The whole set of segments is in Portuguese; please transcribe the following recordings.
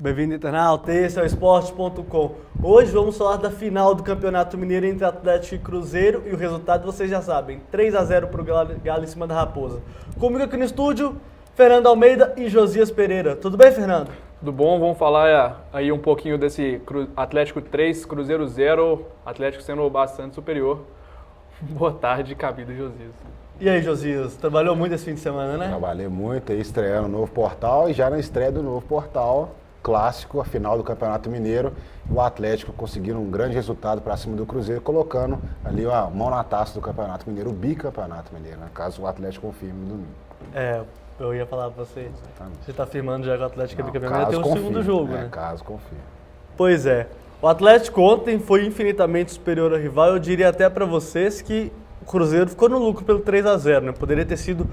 Bem-vindo, internauta. Esse é o Esporte.com. Hoje vamos falar da final do Campeonato Mineiro entre Atlético e Cruzeiro e o resultado vocês já sabem, 3-0 para o Galo em cima da Raposa. Comigo aqui no estúdio, Fernando Almeida e Josias Pereira. Tudo bem, Fernando? Tudo bom, vamos falar aí um pouquinho desse Atlético 3, Cruzeiro 0, Atlético sendo bastante superior. Boa tarde, Cabida e Josias. E aí, Josias, trabalhou muito esse fim de semana, né? Trabalhei muito, aí estreando o novo portal e já na estreia do novo portal, clássico, a final do Campeonato Mineiro, o Atlético conseguindo um grande resultado para cima do Cruzeiro, colocando ali a mão na taça do Campeonato Mineiro, o bicampeonato mineiro, né? Caso o Atlético confirme no domingo. Eu ia falar pra você. Exatamente. Você tá afirmando já que o Atlético é bicampeão, caso tem um confirme, segundo jogo, né? Caso confirme. Pois é. O Atlético ontem foi infinitamente superior ao rival. Eu diria até pra vocês que o Cruzeiro ficou no lucro pelo 3-0, né? Poderia ter sido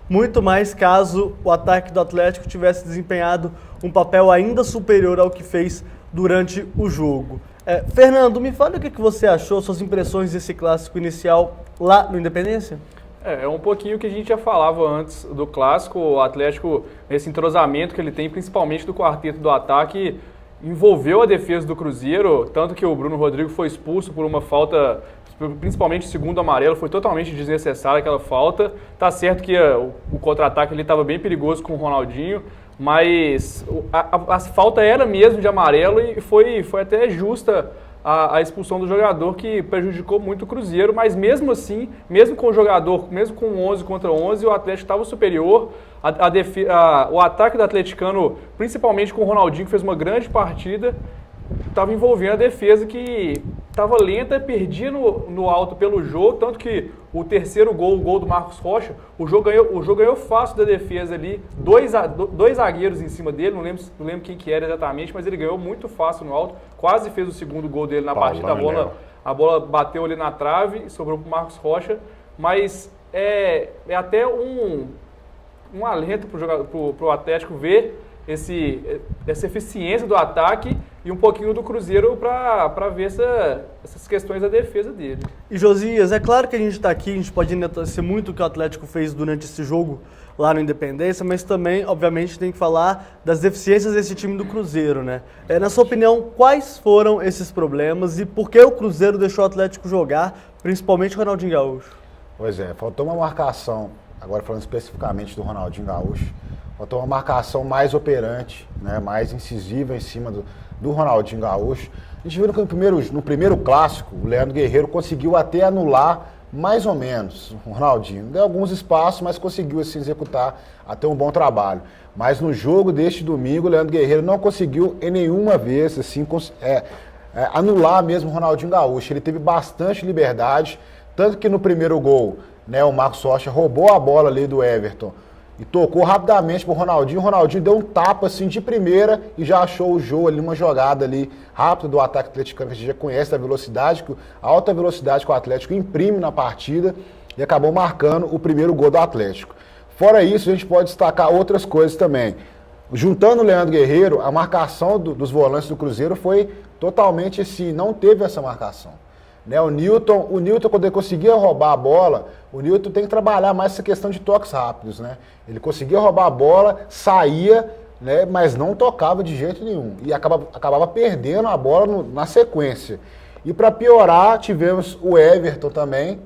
muito mais caso o ataque do Atlético tivesse desempenhado um papel ainda superior ao que fez durante o jogo. Fernando, me fala o que você achou, suas impressões desse clássico inicial lá no Independência? É um pouquinho que a gente já falava antes do clássico, o Atlético, esse entrosamento que ele tem, principalmente do quarteto do ataque, envolveu a defesa do Cruzeiro, tanto que o Bruno Rodrigo foi expulso por uma falta, principalmente o segundo amarelo, foi totalmente desnecessária aquela falta. Tá certo que o contra-ataque ele estava bem perigoso com o Ronaldinho, mas a falta era mesmo de amarelo e foi até justa a expulsão do jogador, que prejudicou muito o Cruzeiro, mas mesmo assim, mesmo com o jogador, mesmo com 11 contra 11, o Atlético estava superior. O ataque do atleticano, principalmente com o Ronaldinho, que fez uma grande partida, estava envolvendo a defesa que estava lenta, perdia no alto pelo jogo, tanto que o terceiro gol, o gol do Marcos Rocha, o jogo ganhou fácil da defesa ali, dois zagueiros em cima dele, não lembro quem que era exatamente, mas ele ganhou muito fácil no alto, quase fez o segundo gol dele na partida, a bola bateu ali na trave, sobrou para o Marcos Rocha, mas é até um alento para o Atlético ver essa eficiência do ataque e um pouquinho do Cruzeiro para ver essas questões da defesa dele. E Josias, é claro que a gente está aqui, a gente pode enaltecer muito o que o Atlético fez durante esse jogo lá no Independência, mas também, obviamente, tem que falar das deficiências desse time do Cruzeiro, né? Na sua opinião, quais foram esses problemas e por que o Cruzeiro deixou o Atlético jogar, principalmente o Ronaldinho Gaúcho? Pois é, faltou uma marcação, agora falando especificamente do Ronaldinho Gaúcho, faltou uma marcação mais operante, né, mais incisiva em cima do Ronaldinho Gaúcho. A gente viu que no primeiro clássico, o Leandro Guerreiro conseguiu até anular mais ou menos o Ronaldinho. Deu alguns espaços, mas conseguiu assim, executar até um bom trabalho. Mas no jogo deste domingo, o Leandro Guerreiro não conseguiu em nenhuma vez assim, anular mesmo o Ronaldinho Gaúcho. Ele teve bastante liberdade, tanto que no primeiro gol, né, o Marcos Rocha roubou a bola ali do Everton e tocou rapidamente pro Ronaldinho. O Ronaldinho deu um tapa assim de primeira e já achou o jogo ali, uma jogada ali rápida do ataque atleticano, que a gente já conhece a velocidade, a alta velocidade que o Atlético imprime na partida, e acabou marcando o primeiro gol do Atlético. Fora isso, a gente pode destacar outras coisas também. Juntando o Leandro Guerreiro, a marcação dos volantes do Cruzeiro foi totalmente assim, não teve essa marcação. Né, o Newton, quando ele conseguia roubar a bola, o Newton tem que trabalhar mais essa questão de toques rápidos, né? Ele conseguia roubar a bola, saía, né, mas não tocava de jeito nenhum. E acabava perdendo a bola na sequência. E para piorar, tivemos o Everton também,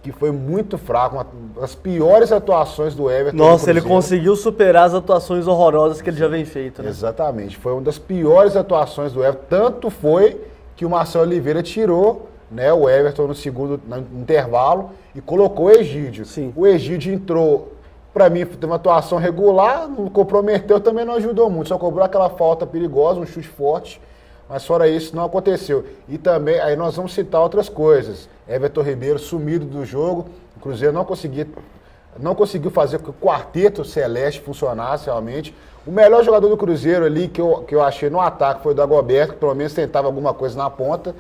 que foi muito fraco, uma das piores atuações do Everton. Nossa, ele conseguiu superar as atuações horrorosas que ele já vem feito, né? Exatamente, foi uma das piores atuações do Everton. Tanto foi que o Marcelo Oliveira tirou, né, o Everton no segundo intervalo e colocou o Egídio. Sim. O Egídio entrou, para mim, teve uma atuação regular, não comprometeu, também não ajudou muito, só cobrou aquela falta perigosa, um chute forte, mas fora isso não aconteceu. E também, aí nós vamos citar outras coisas. Everton Ribeiro sumido do jogo, o Cruzeiro não conseguiu fazer com que o quarteto celeste funcionasse realmente. O melhor jogador do Cruzeiro ali, que eu achei no ataque, foi o Dagoberto, que pelo menos tentava alguma coisa na ponta.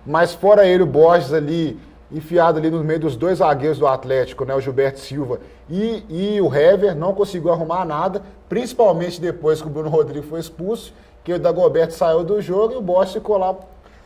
Mas fora ele, o Borges ali, enfiado ali no meio dos dois zagueiros do Atlético, né, o Gilberto Silva e o Hever, não conseguiu arrumar nada, principalmente depois que o Bruno Rodrigo foi expulso, que o Dagoberto saiu do jogo e o Borges ficou lá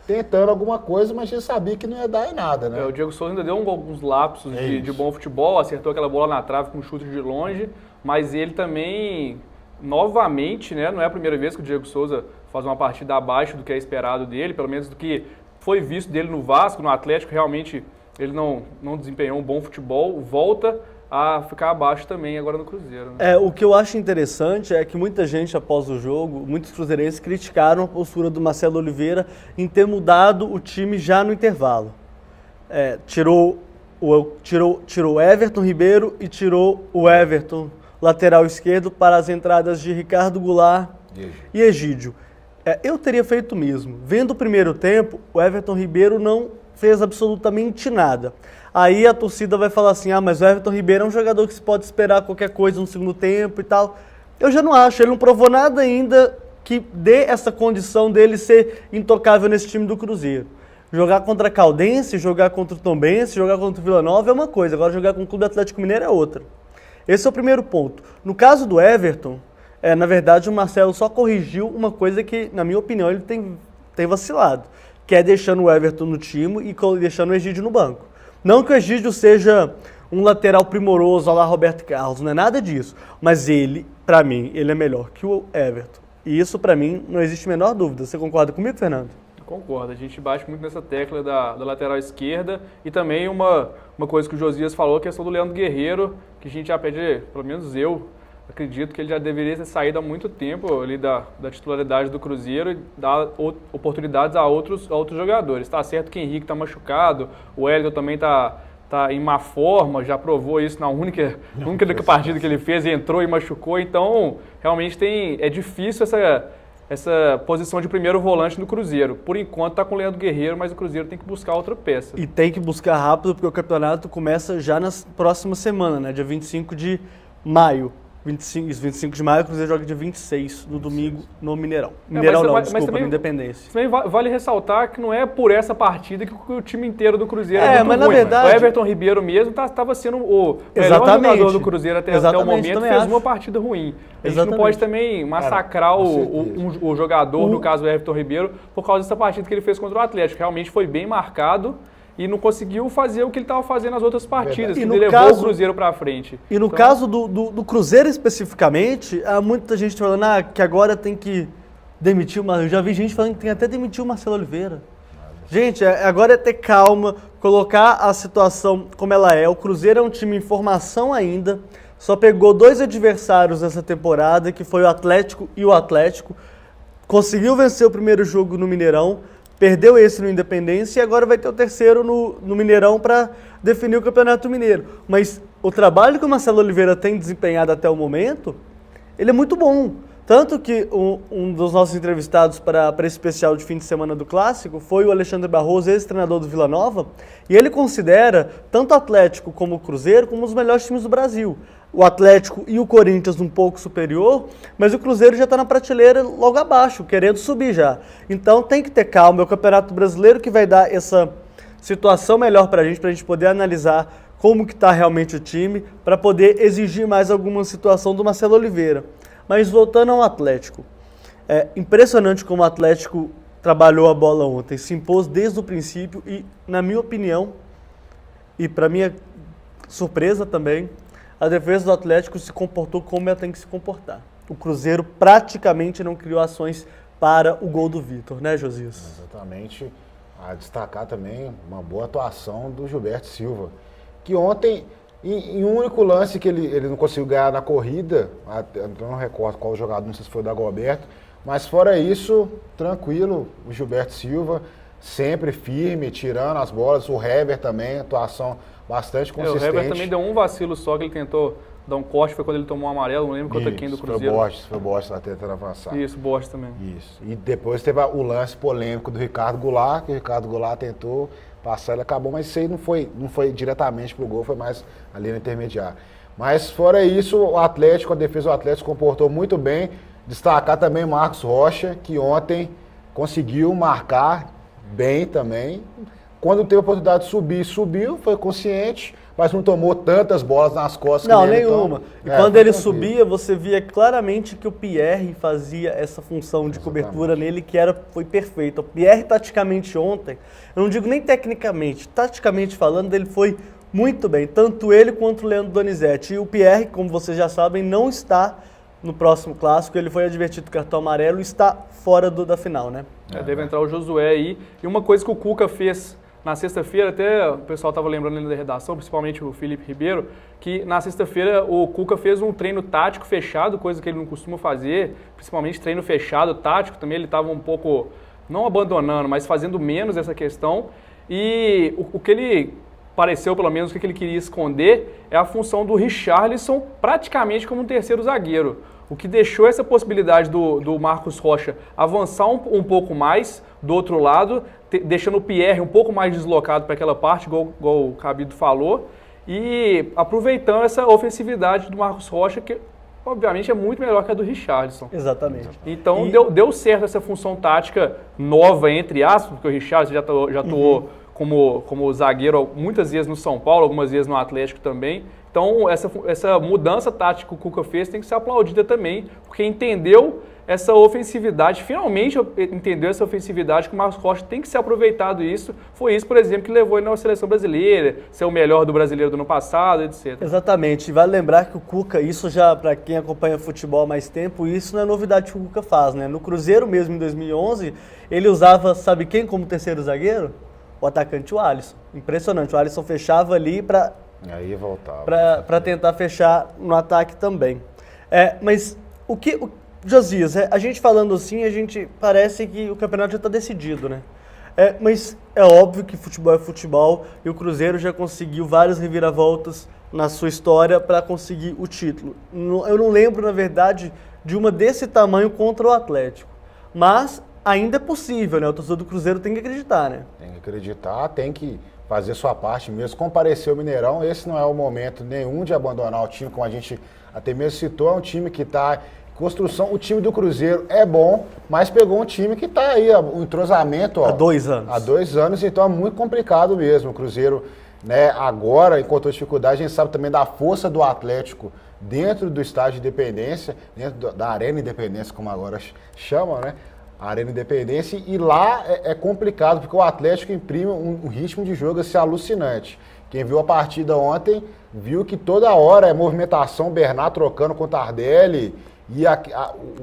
tentando alguma coisa, mas já sabia que não ia dar em nada, né? O Diego Souza ainda deu alguns lapsos de bom futebol, acertou aquela bola na trave com um chute de longe, mas ele também novamente, né, não é a primeira vez que o Diego Souza fazer uma partida abaixo do que é esperado dele, pelo menos do que foi visto dele no Vasco, no Atlético, realmente ele não desempenhou um bom futebol, volta a ficar abaixo também agora no Cruzeiro. Né? O que eu acho interessante é que muita gente, após o jogo, muitos cruzeirenses criticaram a postura do Marcelo Oliveira em ter mudado o time já no intervalo. Tirou o Everton Ribeiro e tirou o Everton, lateral esquerdo, para as entradas de Ricardo Goulart e Egídio. Eu teria feito o mesmo. Vendo o primeiro tempo, o Everton Ribeiro não fez absolutamente nada. Aí a torcida vai falar assim, mas o Everton Ribeiro é um jogador que se pode esperar qualquer coisa no segundo tempo e tal. Eu já não acho, ele não provou nada ainda que dê essa condição dele ser intocável nesse time do Cruzeiro. Jogar contra a Caldense, jogar contra o Tombense, jogar contra o Vila Nova é uma coisa, agora jogar com o Clube Atlético Mineiro é outra. Esse é o primeiro ponto. No caso do Everton, na verdade o Marcelo só corrigiu uma coisa que, na minha opinião, ele tem vacilado, que é deixando o Everton no time e deixando o Egídio no banco. Não que o Egídio seja um lateral primoroso, a lá Roberto Carlos, não é nada disso. Mas ele, pra mim, ele é melhor que o Everton. E isso, pra mim, não existe a menor dúvida. Você concorda comigo, Fernando? Concordo. A gente bate muito nessa tecla da lateral esquerda e também uma coisa que o Josias falou, a questão do Leandro Guerreiro, que a gente já pede, pelo menos eu, acredito que ele já deveria ter saído há muito tempo ali da titularidade do Cruzeiro e dar oportunidades a outros jogadores. Tá certo que o Henrique está machucado, o Hélio também tá em má forma, já provou isso na única partida que ele fez, entrou e machucou, então realmente é difícil essa posição de primeiro volante no Cruzeiro. Por enquanto está com o Leandro Guerreiro, mas o Cruzeiro tem que buscar outra peça. E tem que buscar rápido, porque o campeonato começa já na próxima semana, né? Dia 25 de maio. 25 de maio, o Cruzeiro joga dia 26, no domingo, no Mineirão. Mineirão também, no Independência. Também vale ressaltar que não é por essa partida que o time inteiro do Cruzeiro é muito mas ruim. Na verdade, o Everton Ribeiro mesmo estava sendo o melhor jogador do Cruzeiro até o momento, fez uma partida ruim. A gente não pode também massacrar o jogador, no caso o Everton Ribeiro, por causa dessa partida que ele fez contra o Atlético. Realmente foi bem marcado e não conseguiu fazer o que ele estava fazendo nas outras partidas, que levou o Cruzeiro para frente. E no caso do Cruzeiro especificamente, há muita gente falando que agora tem que demitir eu já vi gente falando que tem até demitir o Marcelo Oliveira. Gente, agora é ter calma, colocar a situação como ela é. O Cruzeiro é um time em formação ainda, só pegou 2 adversários nessa temporada, que foi o Atlético e o Atlético. Conseguiu vencer o primeiro jogo no Mineirão, perdeu esse no Independência e agora vai ter o terceiro no Mineirão para definir o Campeonato Mineiro. Mas o trabalho que o Marcelo Oliveira tem desempenhado até o momento, ele é muito bom. Tanto que um dos nossos entrevistados para esse especial de fim de semana do Clássico foi o Alexandre Barroso, ex-treinador do Vila Nova, e ele considera tanto o Atlético como o Cruzeiro como os melhores times do Brasil. O Atlético e o Corinthians um pouco superior, mas o Cruzeiro já está na prateleira logo abaixo, querendo subir já. Então tem que ter calma, é o Campeonato Brasileiro que vai dar essa situação melhor para a gente poder analisar como que está realmente o time, para poder exigir mais alguma situação do Marcelo Oliveira. Mas voltando ao Atlético, é impressionante como o Atlético trabalhou a bola ontem, se impôs desde o princípio e, na minha opinião, e para minha surpresa também, a defesa do Atlético se comportou como ela tem que se comportar. O Cruzeiro praticamente não criou ações para o gol do Vitor, né, Josias? Exatamente. A destacar também uma boa atuação do Gilberto Silva, que ontem, em um único lance que ele não conseguiu ganhar na corrida, eu não recordo qual jogador, não sei se foi o Dagoberto, mas fora isso, tranquilo, o Gilberto Silva sempre firme, tirando as bolas, o Hever também, atuação bastante consistente. O Hever também deu um vacilo só, que ele tentou dar um corte, foi quando ele tomou um amarelo, não lembro contra quem do Cruzeiro. Foi o Borges lá tentando avançar. Isso, o Borges também. Isso. E depois teve o lance polêmico do Ricardo Goulart, que o Ricardo Goulart tentou passar, ele acabou, mas isso aí não foi diretamente pro gol, foi mais ali no intermediário. Mas fora isso, o Atlético, a defesa do Atlético se comportou muito bem. Destacar também Marcos Rocha, que ontem conseguiu marcar bem também. Quando teve a oportunidade de subir, subiu, foi consciente, mas não tomou tantas bolas nas costas. Não, nenhuma. Então, e quando ele subia, você via claramente que o Pierre fazia essa função de cobertura nele, que foi perfeita. O Pierre, taticamente ontem, eu não digo nem tecnicamente, taticamente falando, ele foi muito bem. Tanto ele quanto o Leandro Donizete. E o Pierre, como vocês já sabem, não está no próximo clássico. Ele foi advertido do cartão amarelo e está fora da final, né? Deve entrar o Josué aí. E uma coisa que o Cuca fez na sexta-feira, até o pessoal estava lembrando ali da redação, principalmente o Felipe Ribeiro, que na sexta-feira o Cuca fez um treino tático fechado, coisa que ele não costuma fazer, principalmente treino fechado, tático também, ele estava um pouco, não abandonando, mas fazendo menos essa questão. E o que ele pareceu, pelo menos, o que ele queria esconder é a função do Richarlison praticamente como um terceiro zagueiro. O que deixou essa possibilidade do Marcos Rocha avançar um pouco mais do outro lado, deixando o Pierre um pouco mais deslocado para aquela parte, igual o Cabido falou, e aproveitando essa ofensividade do Marcos Rocha, que obviamente é muito melhor que a do Richarlison. Exatamente. Então deu certo essa função tática nova, entre aspas, porque o Richarlison já atuou como zagueiro muitas vezes no São Paulo, algumas vezes no Atlético também. Então, essa mudança tática que o Cuca fez tem que ser aplaudida também, porque entendeu essa ofensividade, finalmente entendeu essa ofensividade que o Marcos Rocha tem que ser aproveitado isso. Foi isso, por exemplo, que levou ele na seleção brasileira, ser o melhor do brasileiro do ano passado, etc. Exatamente. E vale lembrar que o Cuca, isso já, para quem acompanha futebol há mais tempo, isso não é novidade que o Cuca faz, né? No Cruzeiro mesmo, em 2011, ele usava, sabe quem como terceiro zagueiro? O atacante, o Alisson. Impressionante. O Alisson fechava ali para aí voltava. Para tentar fechar no ataque também. Mas Josias, a gente falando assim, a gente parece que o campeonato já está decidido, né? Mas é óbvio que futebol é futebol e o Cruzeiro já conseguiu várias reviravoltas na sua história para conseguir o título. Eu não lembro, na verdade, de uma desse tamanho contra o Atlético. Mas ainda é possível, né? O torcedor do Cruzeiro tem que acreditar, né? Tem que acreditar, tem que fazer sua parte mesmo, comparecer ao Mineirão. Esse não é o momento nenhum de abandonar o time, como a gente até mesmo citou, é um time que está em construção. O time do Cruzeiro é bom, mas pegou um time que está aí, um entrosamento há 2 anos. Há 2 anos, então é muito complicado mesmo. O Cruzeiro, né, agora encontrou dificuldade, a gente sabe também da força do Atlético dentro do estádio de Independência, dentro da Arena Independência, como agora chamam, né? A Arena Independência, e lá é complicado, porque o Atlético imprime um ritmo de jogo assim, alucinante. Quem viu a partida ontem, viu que toda hora é movimentação, o Bernat trocando com o Tardelli, e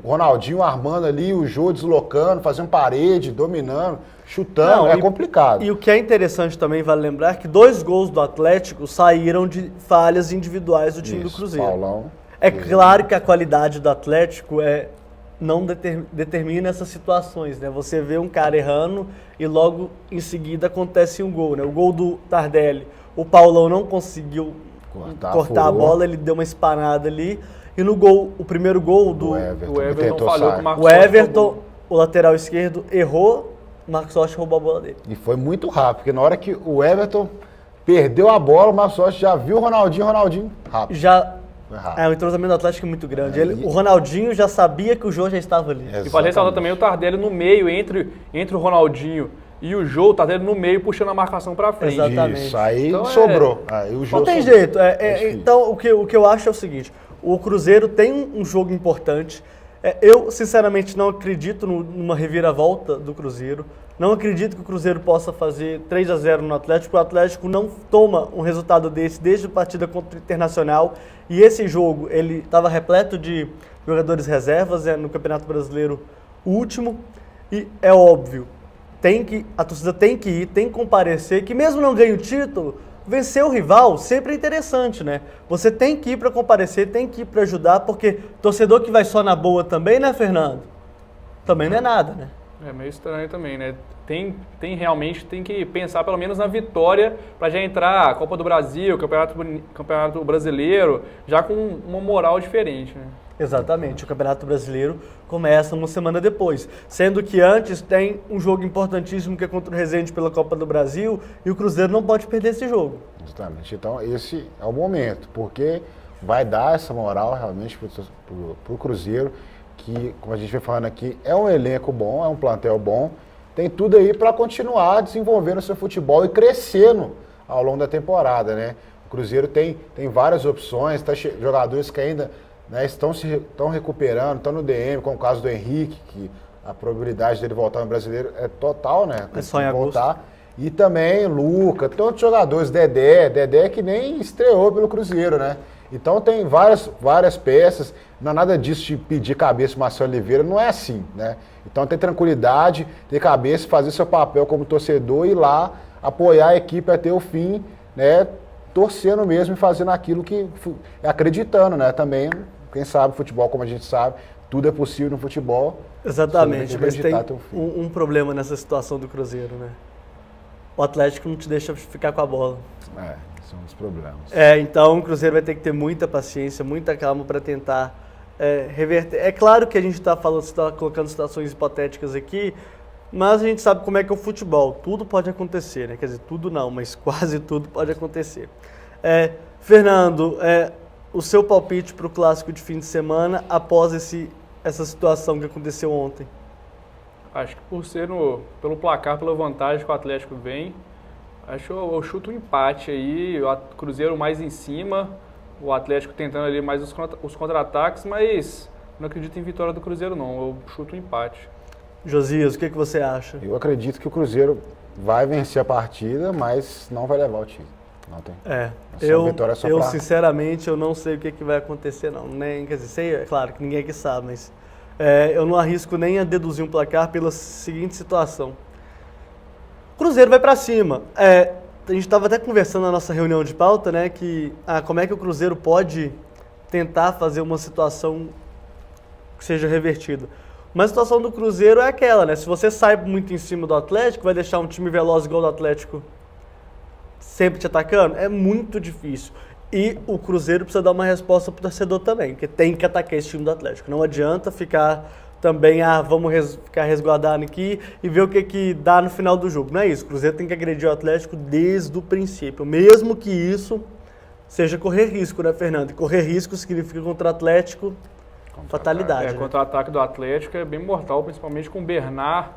o Ronaldinho armando ali, o Jô deslocando, fazendo parede, dominando, chutando, complicado. E o que é interessante também, vale lembrar, que 2 gols do Atlético saíram de falhas individuais do time do Cruzeiro. Paulão. É claro que a qualidade do Atlético não determina essas situações, né? Você vê um cara errando e logo em seguida acontece um gol, né? O gol do Tardelli, o Paulão não conseguiu cortar a bola, ele deu uma espanada ali. E no gol, o primeiro gol do Everton falhou com o Marcos Rocha. O Everton, o lateral esquerdo, errou, o Marcos Rocha roubou a bola dele. E foi muito rápido, porque na hora que o Everton perdeu a bola, o Marcos Rocha já viu o Ronaldinho rápido. O entrosamento do Atlético é muito grande. O Ronaldinho já sabia que o Jô já estava ali. E para ressaltar também o Tardelli no meio, entre o Ronaldinho e o Jô, o Tardelli no meio, puxando a marcação para frente. Exatamente. Isso, aí então sobrou. Aí o Jô não tem jeito. Então, o que eu acho é o seguinte, o Cruzeiro tem um jogo importante. Eu, sinceramente, não acredito numa reviravolta do Cruzeiro. Não acredito que o Cruzeiro possa fazer 3-0 no Atlético. O Atlético não toma um resultado desse desde a partida contra o Internacional. E esse jogo, ele estava repleto de jogadores reservas no Campeonato Brasileiro último. E é óbvio, a torcida tem que ir, tem que comparecer, que mesmo não ganhe o título, vencer o rival sempre é interessante, né? Você tem que ir para comparecer, tem que ir para ajudar, porque torcedor que vai só na boa também, né, Fernando? Também não é nada, né? É meio estranho também, né? Realmente tem que pensar pelo menos na vitória para já entrar a Copa do Brasil, Campeonato Brasileiro, já com uma moral diferente, né? Exatamente, o Campeonato Brasileiro começa uma semana depois, sendo que antes tem um jogo importantíssimo que é contra o Resende pela Copa do Brasil e o Cruzeiro não pode perder esse jogo. Exatamente, então esse é o momento, porque vai dar essa moral realmente para o Cruzeiro, que, como a gente vem falando aqui, é um elenco bom, é um plantel bom, tem tudo aí para continuar desenvolvendo o seu futebol e crescendo ao longo da temporada, né? O Cruzeiro tem várias opções, jogadores que ainda, né, estão recuperando, estão no DM, como o caso do Henrique, que a probabilidade dele voltar no Brasileiro é total, né? É só em voltar. E também Luca, tantos jogadores, Dedé que nem estreou pelo Cruzeiro, né? Então tem várias peças, não é nada disso de pedir cabeça pro Marcelo Oliveira, não é assim, né? Então tem tranquilidade, ter cabeça, fazer seu papel como torcedor e ir lá apoiar a equipe até o fim, né? Torcendo mesmo e fazendo aquilo que... acreditando, né? Também, quem sabe futebol, como a gente sabe, tudo é possível no futebol. Exatamente, mas tem um problema nessa situação do Cruzeiro, né? O Atlético não te deixa ficar com a bola. São os problemas. Então o Cruzeiro vai ter que ter muita paciência, muita calma para tentar reverter. É claro que a gente está colocando situações hipotéticas aqui, mas a gente sabe como é que é o futebol. Tudo pode acontecer, né? Quer dizer, tudo não, mas quase tudo pode acontecer. Fernando, o seu palpite para o clássico de fim de semana após essa situação que aconteceu ontem? Acho que pelo placar, pela vantagem que o Atlético vem, eu chuto um empate aí, o Cruzeiro mais em cima, o Atlético tentando ali mais os contra-ataques, mas não acredito em vitória do Cruzeiro não, eu chuto um empate. Josias, o que você acha? Eu acredito que o Cruzeiro vai vencer a partida, mas não vai levar o time. Não tem. Eu sinceramente, eu não sei o que vai acontecer não, quer dizer, sei, é claro que ninguém aqui sabe, mas eu não arrisco nem a deduzir um placar pela seguinte situação. O Cruzeiro vai para cima. A gente estava até conversando na nossa reunião de pauta, né, que como é que o Cruzeiro pode tentar fazer uma situação que seja revertida. Mas a situação do Cruzeiro é aquela, né? Se você sai muito em cima do Atlético, vai deixar um time veloz igual do Atlético sempre te atacando? É muito difícil. E o Cruzeiro precisa dar uma resposta pro torcedor também, porque tem que atacar esse time do Atlético. Não adianta ficar também, vamos ficar resguardando aqui e ver o que dá no final do jogo. Não é isso, o Cruzeiro tem que agredir o Atlético desde o princípio, mesmo que isso seja correr risco, né, Fernando? E correr risco significa contra o Atlético, fatalidade. Né? Contra-ataque do Atlético é bem mortal, principalmente com o Bernard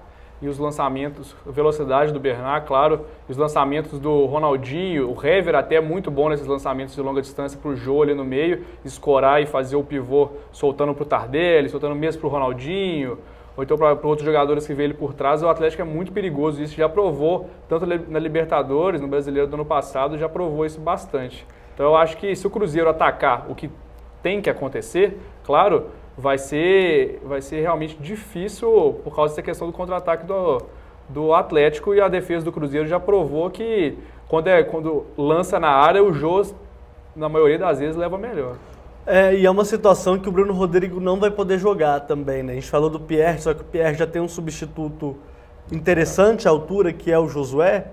e os lançamentos, a velocidade do Bernard, claro, os lançamentos do Ronaldinho, o Hever até é muito bom nesses lançamentos de longa distância para o Jô ali no meio, escorar e fazer o pivô soltando para o Tardelli, soltando mesmo para o Ronaldinho, ou então para outros jogadores que vêm ele por trás. O Atlético é muito perigoso, isso já provou, tanto na Libertadores, no Brasileiro do ano passado, já provou isso bastante. Então eu acho que se o Cruzeiro atacar o que tem que acontecer, claro, vai ser realmente difícil por causa dessa questão do contra-ataque do Atlético, e a defesa do Cruzeiro já provou que quando lança na área, o Jô, na maioria das vezes, leva melhor. E é uma situação que o Bruno Rodrigo não vai poder jogar também, né? A gente falou do Pierre, só que o Pierre já tem um substituto interessante à altura, que é o Josué,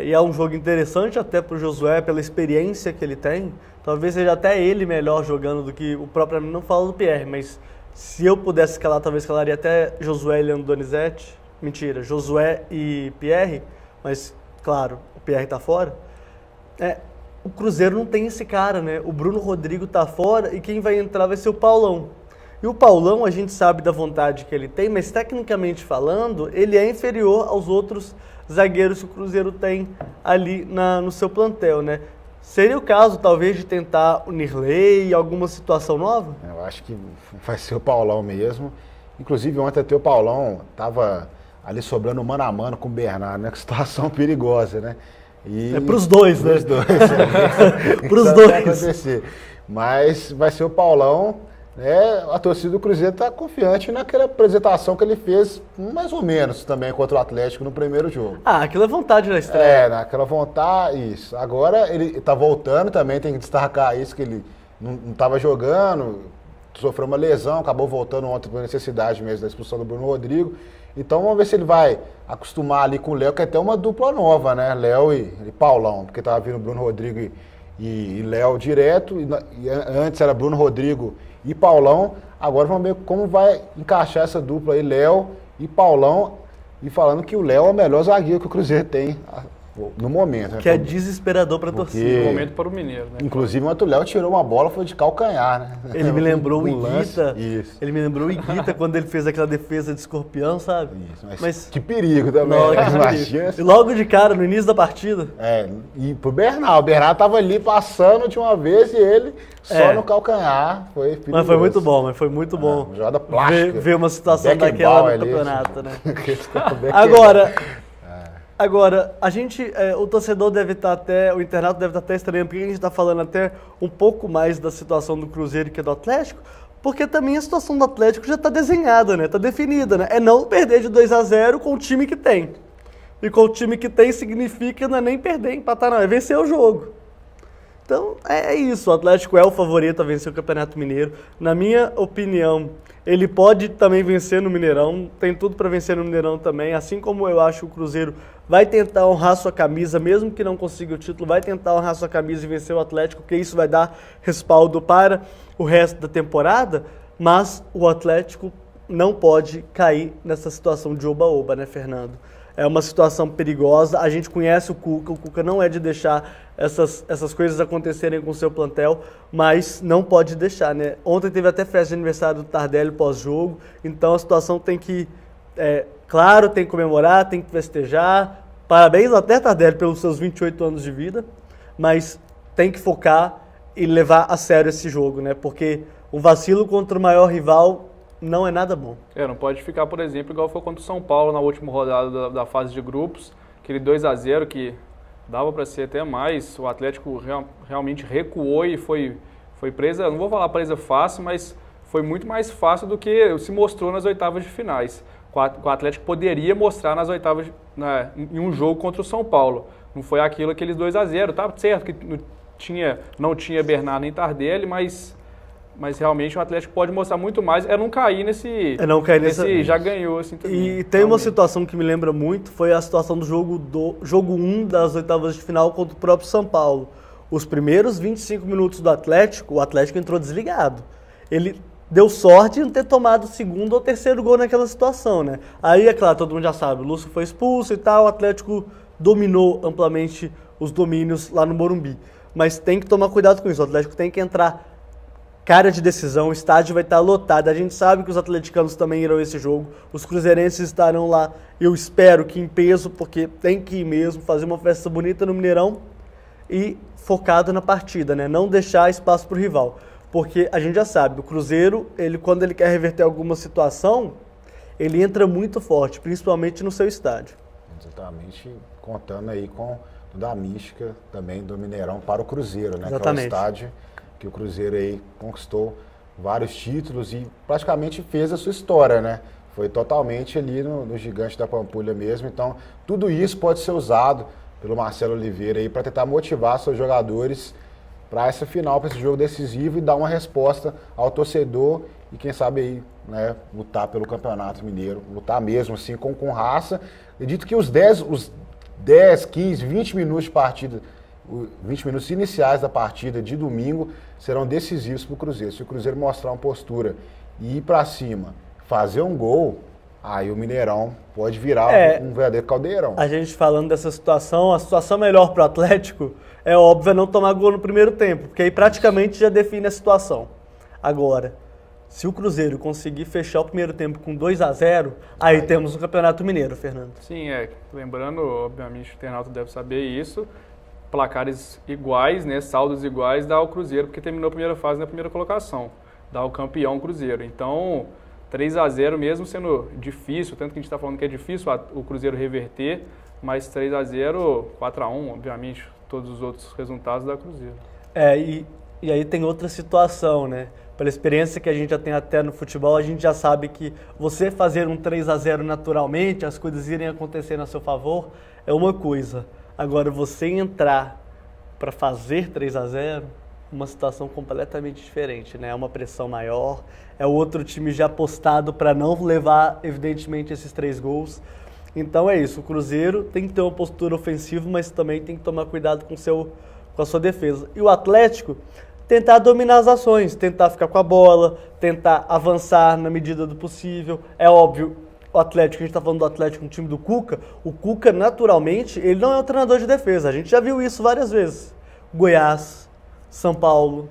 e é um jogo interessante até para o Josué, pela experiência que ele tem. Talvez seja até ele melhor jogando do que o próprio... Não falo do Pierre, mas se eu pudesse escalar, talvez escalaria até Josué e Leandro Donizete. Mentira, Josué e Pierre, mas, claro, o Pierre tá fora. O Cruzeiro não tem esse cara, né? O Bruno Rodrigo tá fora e quem vai entrar vai ser o Paulão. E o Paulão, a gente sabe da vontade que ele tem, mas tecnicamente falando, ele é inferior aos outros zagueiros que o Cruzeiro tem ali no seu plantel, né? Seria o caso, talvez, de tentar o Nirley, alguma situação nova? Eu acho que vai ser o Paulão mesmo. Inclusive, ontem até o Paulão estava ali sobrando mano a mano com o Bernardo, né? Que situação perigosa, né? Para os dois, né? Para os dois. Para os dois. Mas vai ser o Paulão, né? A torcida do Cruzeiro está confiante naquela apresentação que ele fez, mais ou menos, também contra o Atlético no primeiro jogo. Aquilo é vontade na estreia. Naquela vontade, isso. Agora ele está voltando também, tem que destacar isso, que ele não estava jogando, sofreu uma lesão, acabou voltando ontem por necessidade mesmo da expulsão do Bruno Rodrigo. Então vamos ver se ele vai acostumar ali com o Léo, que é até uma dupla nova, né? Léo e Paulão, porque estava vindo Bruno Rodrigo e Léo direto, e antes era Bruno Rodrigo e Paulão. Agora vamos ver como vai encaixar essa dupla aí, Léo e Paulão, e falando que o Léo é o melhor zagueiro que o Cruzeiro tem no momento. Né? Que é desesperador para a torcida. No momento para o Mineiro, né? Inclusive, ontem o Léo tirou uma bola, foi de calcanhar, né? Ele me lembrou o Iguita. Ele me lembrou o Iguita quando ele fez aquela defesa de escorpião, sabe? Isso, mas que perigo também. E logo de cara, no início da partida. E pro Bernard. O Bernard tava ali passando de uma vez e ele só no calcanhar. Foi perigoso. Mas foi muito bom. Jogada plástica. Ver uma situação daquela no campeonato, né? Agora... Agora, o torcedor deve estar o internato deve estar até estranho, porque a gente está falando até um pouco mais da situação do Cruzeiro que do Atlético, porque também a situação do Atlético já está desenhada, né? Está definida, né? É não perder de 2-0 com o time que tem. E com o time que tem significa não é nem perder, empatar não, é vencer o jogo. Então, é isso. O Atlético é o favorito a vencer o Campeonato Mineiro. Na minha opinião, ele pode também vencer no Mineirão. Tem tudo para vencer no Mineirão também. Assim como eu acho que o Cruzeiro vai tentar honrar sua camisa, mesmo que não consiga o título, vai tentar honrar sua camisa e vencer o Atlético, porque isso vai dar respaldo para o resto da temporada. Mas o Atlético não pode cair nessa situação de oba-oba, né, Fernando? É uma situação perigosa, a gente conhece o Cuca não é de deixar essas coisas acontecerem com o seu plantel, mas não pode deixar, né? Ontem teve até festa de aniversário do Tardelli pós-jogo, então a situação tem que, claro, tem que comemorar, tem que festejar, parabéns até Tardelli pelos seus 28 anos de vida, mas tem que focar e levar a sério esse jogo, né? Porque um vacilo contra o maior rival não é nada bom. Não pode ficar, por exemplo, igual foi contra o São Paulo na última rodada da fase de grupos, aquele 2-0 que dava para ser até mais, o Atlético realmente recuou e foi presa, não vou falar presa fácil, mas foi muito mais fácil do que se mostrou nas oitavas de finais. O Atlético poderia mostrar nas oitavas, em um jogo contra o São Paulo. Não foi aqueles 2-0, tá certo que não tinha Bernardo nem Tardelli, mas realmente o Atlético pode mostrar muito mais, não cair nesse já ganhou assim também. E tem uma situação que me lembra muito, foi a situação do jogo 1 das oitavas de final contra o próprio São Paulo. Os primeiros 25 minutos do Atlético, o Atlético entrou desligado. Ele deu sorte de não ter tomado o segundo ou terceiro gol naquela situação, né? Aí, é claro, todo mundo já sabe, o Lúcio foi expulso e tal, o Atlético dominou amplamente os domínios lá no Morumbi. Mas tem que tomar cuidado com isso, o Atlético tem que entrar cara de decisão, o estádio vai estar lotado, a gente sabe que os atleticanos também irão a esse jogo, os cruzeirenses estarão lá, eu espero que em peso, porque tem que ir mesmo, fazer uma festa bonita no Mineirão e focado na partida, né? Não deixar espaço para o rival, porque a gente já sabe, o Cruzeiro, quando ele quer reverter alguma situação, ele entra muito forte, principalmente no seu estádio. Exatamente, contando aí com toda a mística também do Mineirão para o Cruzeiro, né? Exatamente. Que é o estádio que o Cruzeiro aí conquistou vários títulos e praticamente fez a sua história, né? Foi totalmente ali no Gigante da Pampulha mesmo. Então, tudo isso pode ser usado pelo Marcelo Oliveira aí para tentar motivar seus jogadores para essa final, para esse jogo decisivo e dar uma resposta ao torcedor e quem sabe aí, né, lutar pelo Campeonato Mineiro, lutar mesmo assim com raça. Acredito que os 10, 15, 20 minutos de partida, 20 minutos iniciais da partida de domingo serão decisivos para o Cruzeiro. Se o Cruzeiro mostrar uma postura e ir para cima, fazer um gol, aí o Mineirão pode virar um verdadeiro caldeirão. A gente falando dessa situação, a situação melhor para o Atlético é óbvio não tomar gol no primeiro tempo, porque aí praticamente já define a situação. Agora, se o Cruzeiro conseguir fechar o primeiro tempo com 2-0, aí temos o Campeonato Mineiro, Fernando. Sim, lembrando, obviamente o internauta deve saber isso, placares iguais, né, saldos iguais, dá o Cruzeiro, porque terminou a primeira fase na primeira colocação, dá o campeão Cruzeiro. Então, 3-0 mesmo sendo difícil, tanto que a gente está falando que é difícil o Cruzeiro reverter, mas 3-0, 4-1, obviamente, todos os outros resultados dá Cruzeiro. E aí tem outra situação, né? Pela experiência que a gente já tem até no futebol, a gente já sabe que você fazer um 3-0 naturalmente, as coisas irem acontecer a seu favor, é uma coisa. Agora, você entrar para fazer 3-0, uma situação completamente diferente, né? É uma pressão maior, é o outro time já apostado para não levar, evidentemente, esses 3 gols. Então é isso, o Cruzeiro tem que ter uma postura ofensiva, mas também tem que tomar cuidado com a sua defesa. E o Atlético tentar dominar as ações, tentar ficar com a bola, tentar avançar na medida do possível. É óbvio, o Atlético, a gente está falando do Atlético, um time do Cuca, o Cuca, naturalmente, ele não é um treinador de defesa. A gente já viu isso várias vezes. Goiás, São Paulo,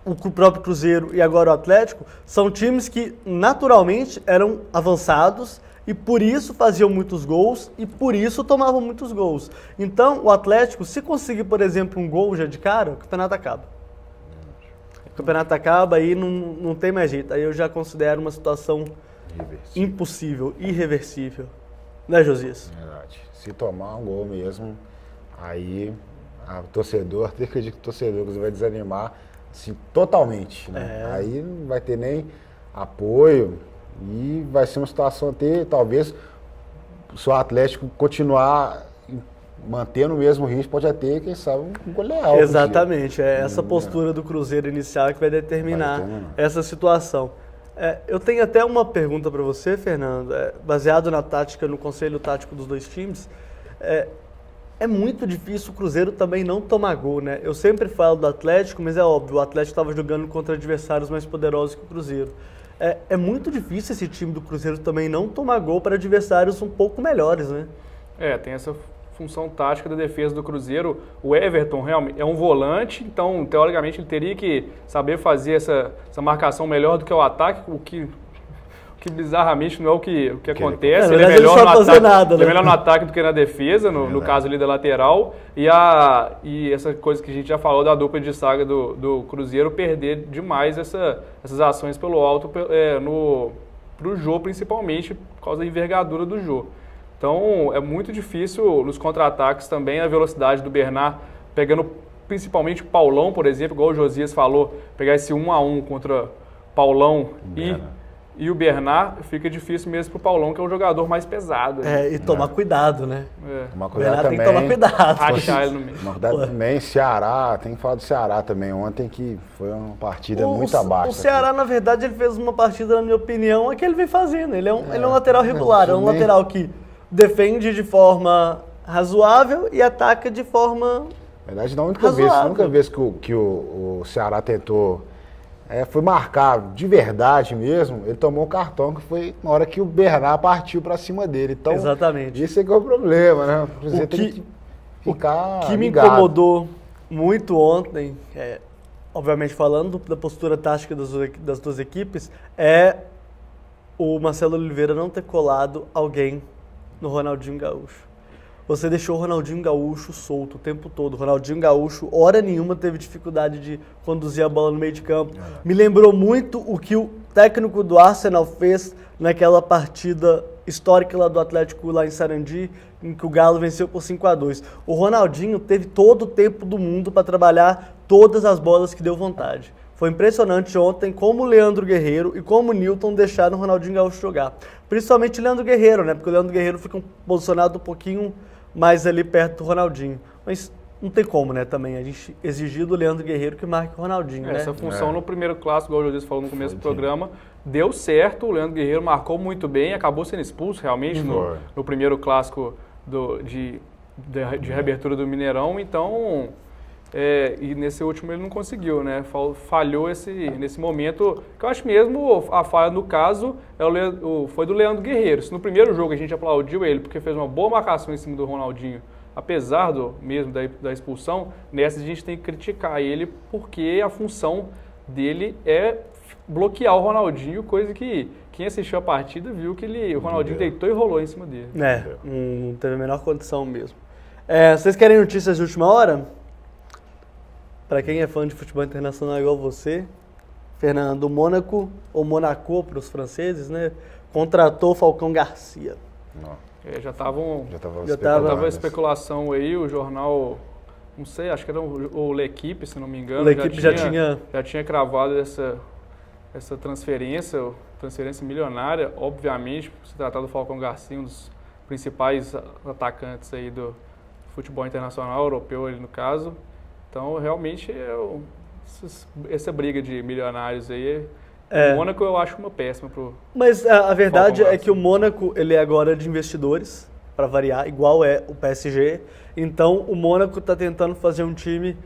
o próprio Cruzeiro e agora o Atlético, são times que, naturalmente, eram avançados e por isso faziam muitos gols e por isso tomavam muitos gols. Então, o Atlético, se conseguir, por exemplo, um gol já de cara, o campeonato acaba. O campeonato acaba e não tem mais jeito. Aí eu já considero uma situação impossível, irreversível. Né, Josias? Verdade. Se tomar um gol mesmo, aí eu acredito que o torcedor vai desanimar assim, totalmente, né? Aí não vai ter nem apoio e vai ser uma situação até, talvez, se o Atlético continuar mantendo o mesmo ritmo, pode até, quem sabe, um goleal. Exatamente, essa postura do Cruzeiro inicial que vai determinar essa situação. Eu tenho até uma pergunta para você, Fernando, baseado na tática, no conselho tático dos dois times. É muito difícil o Cruzeiro também não tomar gol, né? Eu sempre falo do Atlético, mas é óbvio, o Atlético estava jogando contra adversários mais poderosos que o Cruzeiro. É muito difícil esse time do Cruzeiro também não tomar gol para adversários um pouco melhores, né? Tem essa função tática da defesa do Cruzeiro. O Everton realmente é um volante, então, teoricamente, ele teria que saber fazer essa marcação melhor do que o ataque, o que bizarramente não é o que acontece. Ele é melhor no ataque, nada, né? Ele é melhor no ataque do que na defesa, no caso ali da lateral. E essa coisa que a gente já falou da dupla de zaga do Cruzeiro, perder demais essas ações pelo alto pro Jô, principalmente por causa da envergadura do Jô. Então é muito difícil nos contra-ataques também a velocidade do Bernard, pegando principalmente o Paulão, por exemplo, igual o Josias falou, pegar esse 1-1 contra Paulão e o Bernard, fica difícil mesmo pro Paulão, que é o jogador mais pesado. E tomar cuidado, né? Tomar O cuidado Bernard também. tem que tomar cuidado. Rachar ele no meio. Tomar cuidado também. Ceará, tem que falar do Ceará também. Ontem que foi uma partida muito abaixo. O Ceará, na verdade, ele fez uma partida, na minha opinião, que ele vem fazendo. Ele é um lateral regular, é um lateral que defende de forma razoável e ataca de forma Na verdade, na única vez que o Ceará tentou foi marcar de verdade mesmo, ele tomou o cartão, que foi na hora que o Bernard partiu para cima dele. Então, exatamente. Esse é que é o problema, né? O Cruzeiro tem que ficar O que me ligado. incomodou muito ontem, obviamente falando da postura tática das duas equipes, é o Marcelo Oliveira não ter colado alguém no Ronaldinho Gaúcho. Você deixou o Ronaldinho Gaúcho solto o tempo todo. O Ronaldinho Gaúcho, hora nenhuma, teve dificuldade de conduzir a bola no meio de campo. Me lembrou muito o que o técnico do Arsenal fez naquela partida histórica lá do Atlético, lá em Sarandi, em que o Galo venceu por 5-2. O Ronaldinho teve todo o tempo do mundo para trabalhar todas as bolas que deu vontade. Foi impressionante ontem como o Leandro Guerreiro e como o Nilton deixaram o Ronaldinho Gaúcho jogar. Principalmente o Leandro Guerreiro, né? Porque o Leandro Guerreiro fica posicionado um pouquinho mais ali perto do Ronaldinho. Mas não tem como, né, também a gente exigir do Leandro Guerreiro que marque o Ronaldinho, né? Essa função no primeiro clássico, igual o Josias falou no começo do programa, deu certo, o Leandro Guerreiro marcou muito bem, acabou sendo expulso realmente no primeiro clássico de reabertura do Mineirão, então... e nesse último ele não conseguiu, né? Falhou nesse momento, que eu acho mesmo a falha no caso foi do Leandro Guerreiro. Se no primeiro jogo a gente aplaudiu ele porque fez uma boa marcação em cima do Ronaldinho, apesar mesmo da expulsão, nessa a gente tem que criticar ele porque a função dele é bloquear o Ronaldinho, coisa que quem assistiu a partida viu que o Ronaldinho deitou e rolou em cima dele. Não teve a menor condição mesmo. Vocês querem notícias de última hora? Para quem é fã de futebol internacional igual você, Fernando, o Mônaco, ou Monaco para os franceses, né, contratou Falcão Garcia. Já tava a especulação aí, o jornal, não sei, acho que era o L'Equipe, se não me engano. O L'Equipe já tinha cravado essa transferência milionária, obviamente, por se tratar do Falcão Garcia, um dos principais atacantes aí do futebol internacional, europeu ali no caso. Então, realmente, essa briga de milionários aí, o Mônaco eu acho uma péssima pro... Mas a verdade é que o Mônaco, ele é agora de investidores, para variar, igual é o PSG. Então, o Mônaco está tentando fazer um time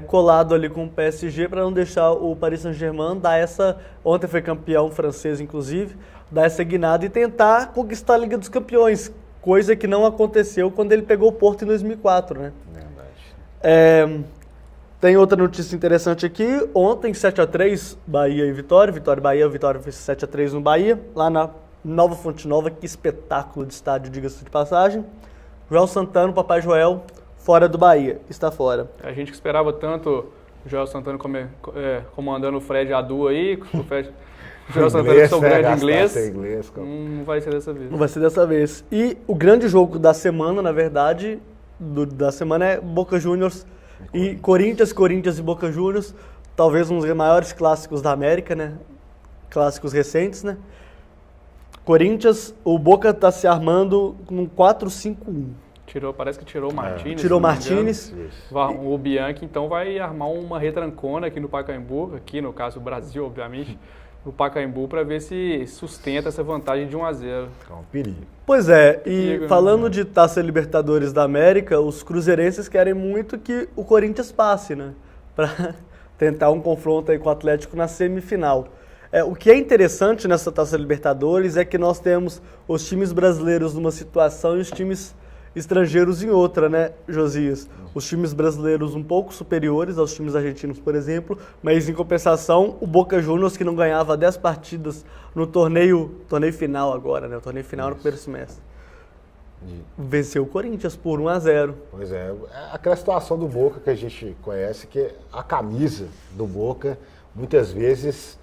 colado ali com o PSG para não deixar o Paris Saint-Germain dar essa... Ontem foi campeão francês, inclusive, dar essa guinada e tentar conquistar a Liga dos Campeões, coisa que não aconteceu quando ele pegou o Porto em 2004, né? Verdade. Tem outra notícia interessante aqui. Ontem, 7-3, Bahia e Vitória. Vitória fez 7-3 no Bahia, lá na Nova Fonte Nova. Que espetáculo de estádio, diga-se de passagem. Joel Santana, o Papai Joel, fora do Bahia. Está fora. A gente que esperava tanto o Joel Santana comandando o Fred Adu aí, o Fred Gelson Santana, seu grande inglês. Não vai ser dessa vez. Não vai ser dessa vez. E o grande jogo da semana, na verdade, da semana é Boca Juniors e Corinthians e Boca Juniors. Talvez um dos maiores clássicos da América, né? Clássicos recentes, né? Corinthians, o Boca está se armando num 4-5-1. Parece que tirou o Martínez. Tirou o Martínez. O Bianchi, então, vai armar uma retrancona aqui no Pacaembu, aqui no caso o Brasil, obviamente, no Pacaembu, para ver se sustenta essa vantagem de 1-0. É um perigo. Pois é, e falando de Taça Libertadores da América, os cruzeirenses querem muito que o Corinthians passe, né? Para tentar um confronto aí com o Atlético na semifinal. O que é interessante nessa Taça Libertadores é que nós temos os times brasileiros numa situação e os times estrangeiros em outra, né, Josias? Os times brasileiros um pouco superiores aos times argentinos, por exemplo, mas em compensação, o Boca Juniors, que não ganhava 10 partidas no torneio final agora, né? O torneio final no primeiro semestre. Venceu o Corinthians por 1-0. Pois é, aquela situação do Boca que a gente conhece, que a camisa do Boca, muitas vezes,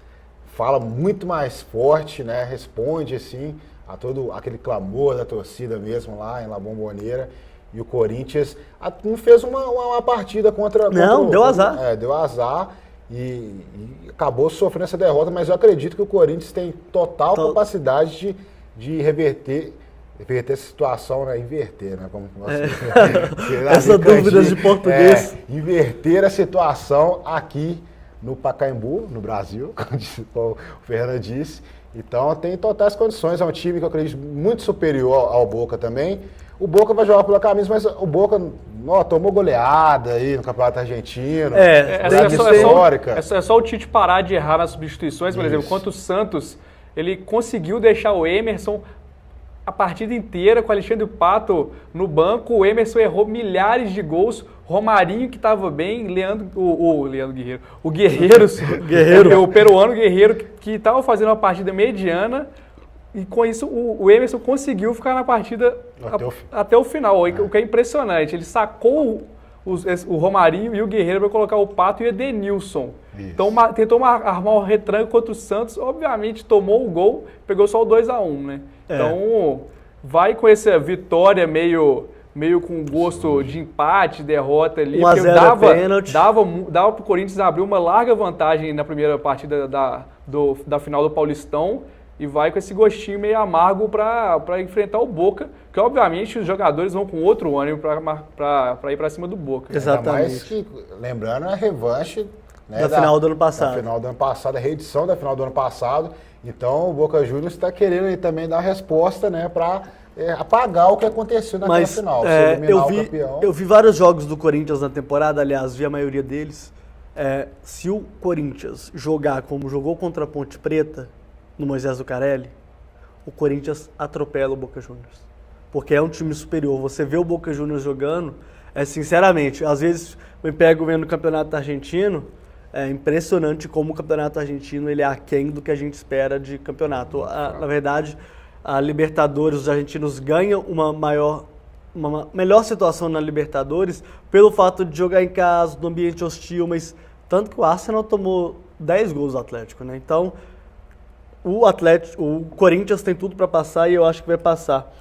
fala muito mais forte, né? Responde, assim, a todo aquele clamor da torcida mesmo lá em La Bombonera. E o Corinthians não fez uma partida contra deu azar. Deu azar e acabou sofrendo essa derrota, mas eu acredito que o Corinthians tem total capacidade de reverter essa situação, né? Inverter, né? Como essa dúvida de português. Inverter a situação aqui no Pacaembu, no Brasil, como o Fernando disse. Então tem totais condições, é um time que eu acredito muito superior ao Boca também. O Boca vai jogar pela camisa, mas o Boca tomou goleada aí no Campeonato Argentino. É só o Tite parar de errar nas substituições, por exemplo, quanto o Santos, ele conseguiu deixar o Emerson a partida inteira com o Alexandre Pato no banco. O Emerson errou milhares de gols. Romarinho, que estava bem, o peruano Guerreiro, que estava fazendo uma partida mediana, e com isso o Emerson conseguiu ficar na partida até o final, o que é impressionante. Ele sacou o Romarinho e o Guerreiro para colocar o Pato e o Edenilson. Isso. Então tentou armar um retranco contra o Santos, obviamente tomou o gol, pegou só o 2-1, né? Então vai com essa vitória meio com gosto de empate, derrota ali. 1-0 dava pro Corinthians abrir uma larga vantagem na primeira partida da final do Paulistão e vai com esse gostinho meio amargo para enfrentar o Boca, que obviamente os jogadores vão com outro ânimo para ir para cima do Boca. Exatamente. Mas que, lembrando, a revanche, né, da final do ano passado. Da final do ano passado, a reedição da final do ano passado. Então o Boca Juniors está querendo aí também dar resposta, né, para apagar o que aconteceu naquela final. Eu vi vários jogos do Corinthians na temporada, aliás, vi a maioria deles. Se o Corinthians jogar como jogou contra a Ponte Preta, no Moisés Lucarelli, o Corinthians atropela o Boca Juniors. Porque é um time superior. Você vê o Boca Juniors jogando, sinceramente, às vezes eu me pego vendo o Campeonato Argentino, é impressionante como o Campeonato Argentino ele é aquém do que a gente espera de campeonato. Na verdade, a Libertadores, os argentinos ganham uma melhor situação na Libertadores pelo fato de jogar em casa, no ambiente hostil, mas tanto que o Arsenal tomou 10 gols do Atlético, né? Então, o Corinthians tem tudo para passar e eu acho que vai passar.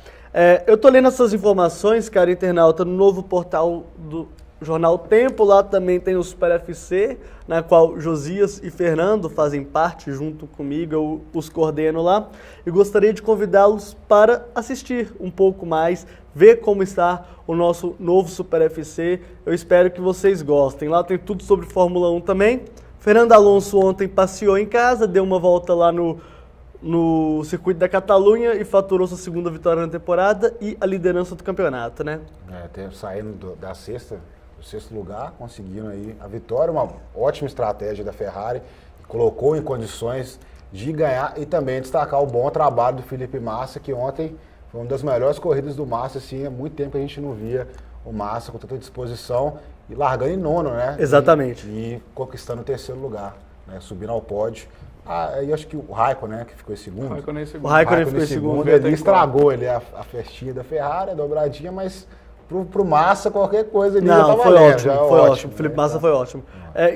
Eu tô lendo essas informações, cara, internauta, no novo portal do Jornal Tempo. Lá também tem o Super FC, na qual Josias e Fernando fazem parte junto comigo, eu os coordeno lá. E gostaria de convidá-los para assistir um pouco mais, ver como está o nosso novo Super FC. Eu espero que vocês gostem. Lá tem tudo sobre Fórmula 1 também. Fernando Alonso ontem passeou em casa, deu uma volta lá no circuito da Catalunha e faturou sua segunda vitória na temporada e a liderança do campeonato, né? Saindo do sexto lugar, conseguindo aí a vitória, uma ótima estratégia da Ferrari, colocou em condições de ganhar e também destacar o bom trabalho do Felipe Massa, que ontem foi uma das melhores corridas do Massa, assim, há muito tempo a gente não via o Massa com tanta disposição e largando em nono, né? Exatamente. E conquistando o terceiro lugar, né? Subindo ao pódio. Eu acho que o Raikkonen, né, que ficou em segundo. O Raikkonen ficou em segundo. Ele estragou a festinha da Ferrari, a dobradinha, mas pro Massa qualquer coisa ali já tá valendo. Foi ótimo. Felipe Massa foi ótimo.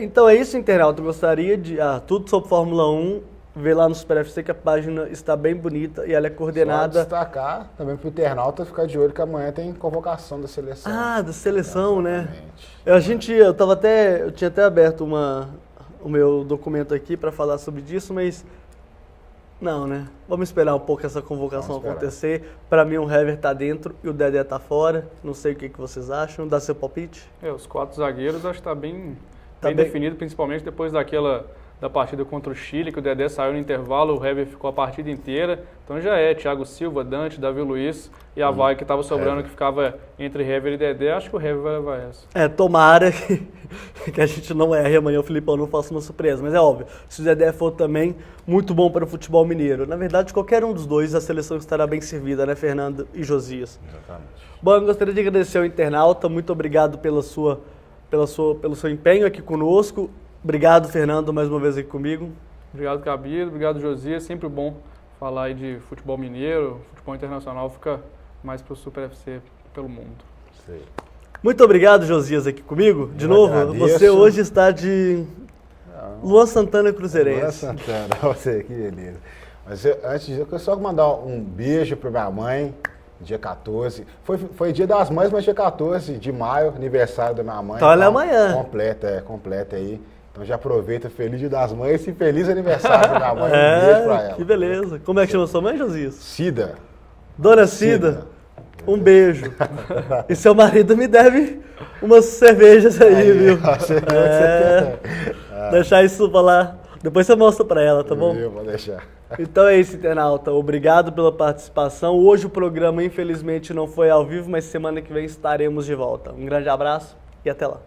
Então é isso, internauta. Eu gostaria de... tudo sobre Fórmula 1 vê lá no Super FC que a página está bem bonita e ela é Só coordenada... destacar também para o internauta ficar de olho que amanhã tem convocação da seleção. Ah, da seleção, né? Exatamente. Eu tinha até aberto o meu documento aqui para falar sobre isso, mas não, né? Vamos esperar um pouco essa convocação acontecer. Para mim o Hever tá dentro e o Dedé tá fora. Não sei o que vocês acham. Dá seu palpite? Os 4 zagueiros acho que tá bem bem definido, principalmente depois da partida contra o Chile, que o Dedé saiu no intervalo, o Hever ficou a partida inteira. Então já Thiago Silva, Dante, Davi Luiz e a vaga que estava sobrando, que ficava entre Hever e Dedé. Acho que o Hever vai levar essa. Tomara que a gente não erre amanhã, o Filipão não faça uma surpresa. Mas é óbvio, se o Dedé for também, muito bom para o futebol mineiro. Na verdade, qualquer um dos dois, a seleção estará bem servida, né, Fernando e Josias? Exatamente. Bom, eu gostaria de agradecer ao internauta, muito obrigado pelo seu empenho aqui conosco. Obrigado, Fernando, mais uma vez aqui comigo. Obrigado, Cabido. Obrigado, Josias. Sempre bom falar aí de futebol mineiro, futebol internacional, fica mais para o Super FC pelo mundo. Sei. Muito obrigado, Josias, aqui comigo. De novo, agradeço. você hoje está de Luan Santana Cruzeirense. Luan Santana, você, que beleza. Mas antes disso, eu quero só mandar um beijo para minha mãe, dia 14. Foi dia das mães, mas dia 14 de maio, aniversário da minha mãe. Então ela é amanhã. Completa aí. Então já aproveita, feliz dia das mães e feliz aniversário da minha mãe. Um beijo pra ela. Que beleza. Como é que chama sua mãe, Josias? Cida. Dona Cida, um beijo. E seu marido me deve umas cervejas aí, viu? Deixar isso pra lá. Depois você mostra pra ela, tá bom? Eu vou deixar. Então é isso, internauta. Obrigado pela participação. Hoje o programa, infelizmente, não foi ao vivo, mas semana que vem estaremos de volta. Um grande abraço e até lá.